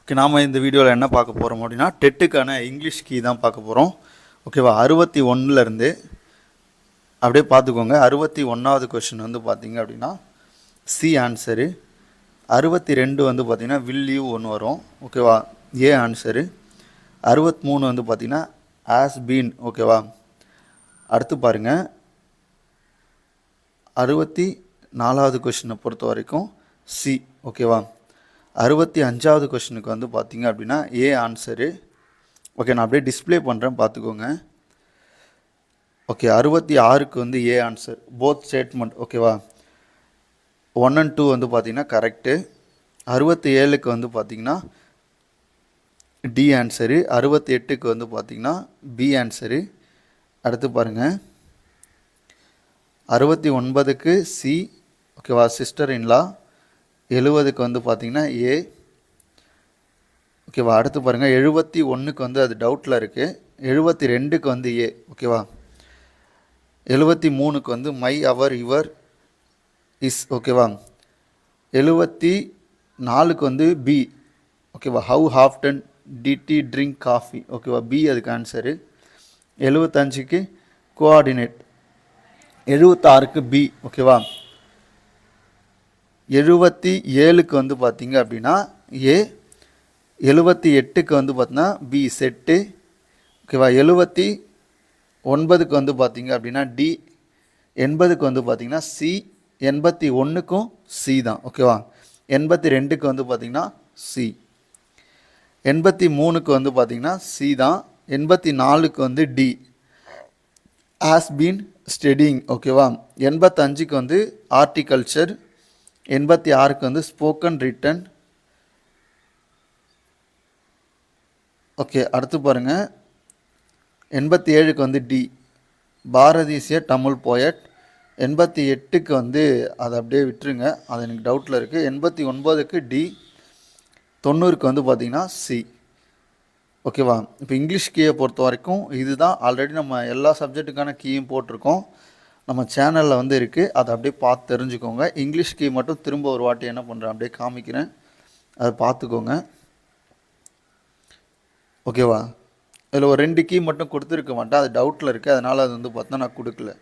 Okay, நாம் இந்த வீடியோவில் என்ன பார்க்க போகிறோம் அப்படின்னா டெட்டுக்கான இங்கிலீஷ் கீ தான் பார்க்க போகிறோம். ஓகேவா, 61லேருந்து அப்படியே பார்த்துக்கோங்க. 61வது கொஷின் வந்து பார்த்தீங்க அப்படின்னா சி ஆன்சரு. 62 வந்து பார்த்தீங்கன்னா வில் யூ ஒன்று வரும். ஓகேவா, ஏ ஆன்சரு. 63 வந்து பார்த்தீங்கன்னா ஆஸ் பீன். ஓகேவா, அடுத்து பாருங்கள் 64வது கொஷினை பொறுத்த வரைக்கும் சி. ஓகேவா, 65வது கொஷினுக்கு வந்து பார்த்தீங்க அப்படின்னா ஏ ஆன்சரு. ஓகே, நான் அப்படியே டிஸ்பிளே பண்ணுறேன் பார்த்துக்கோங்க. ஓகே, 66க்கு வந்து ஏ ஆன்சர், போத் ஸ்டேட்மெண்ட். ஓகேவா, 1 and 2 வந்து பார்த்தீங்கன்னா கரெக்டு. 67க்கு வந்து பார்த்தீங்கன்னா டி ஆன்சரு. 68க்கு வந்து பார்த்தீங்கன்னா பி ஆன்சரு. அடுத்து பாருங்கள் 69க்கு சி. ஓகேவா, சிஸ்டர் இன்லா. 70க்கு வந்து பார்த்தீங்கன்னா ஏ. ஓகேவா, அடுத்து பாருங்கள் 71க்கு வந்து அது டவுட்டில் இருக்குது. 72க்கு வந்து ஏ. ஓகேவா, 73க்கு வந்து மை, அவர், யுவர், இஸ். ஓகேவா, 74க்கு வந்து பி. ஓகேவா, how often did you drink coffee. ஓகேவா, பி அதுக்கு ஆன்சரு. 75க்கு கோஆர்டினேட். 76க்கு பி. ஓகேவா, 77க்கு வந்து பார்த்தீங்க அப்படின்னா ஏ. 78க்கு வந்து பார்த்தீங்கன்னா பி செட்டு. ஓகேவா, 79க்கு வந்து பார்த்தீங்க அப்படின்னா டி. 80க்கு வந்து பார்த்தீங்கன்னா சி. 81க்கும் சி தான். ஓகேவா, 82க்கு வந்து பார்த்தீங்கன்னா சி. 83க்கு வந்து பார்த்தீங்கன்னா சி தான். 84க்கு வந்து டி, ஹாஸ் பீன் ஸ்டடிங். ஓகேவா, 85க்கு வந்து ஹார்டிகல்ச்சர். 86க்கு வந்து ஸ்போக்கன் ரிட்டன். ஓகே, அடுத்து பாருங்கள் 87க்கு வந்து டி, பாரதிசிய தமிழ் போயட். 88க்கு வந்து அதை அப்படியே விட்டுருங்க, அது எனக்கு டவுட்டில் இருக்குது. 89க்கு டி. 90க்கு வந்து பார்த்திங்கன்னா சி. ஓகேவா, இப்போ இங்கிலீஷ் கீயை பொறுத்த வரைக்கும் இதுதான். ஆல்ரெடி நம்ம எல்லா சப்ஜெக்ட்டுக்கான கீயும் போட்டிருக்கோம், நம்ம சேனலில் வந்து இருக்குது. அதை அப்படியே பார்த்து தெரிஞ்சுக்கோங்க. இங்கிலீஷ் கீ மட்டும் திரும்ப ஒரு வாட்டி என்ன பண்ணுறேன் அப்படியே காமிக்கிறேன், அதை பார்த்துக்கோங்க. ஓகேவா, இதில் ஒரு 2 கீ மட்டும் கொடுத்துருக்க மாட்டேன், அது டவுட்டில் இருக்குது, அதனால் அது வந்து பார்த்தா நான் கொடுக்கல.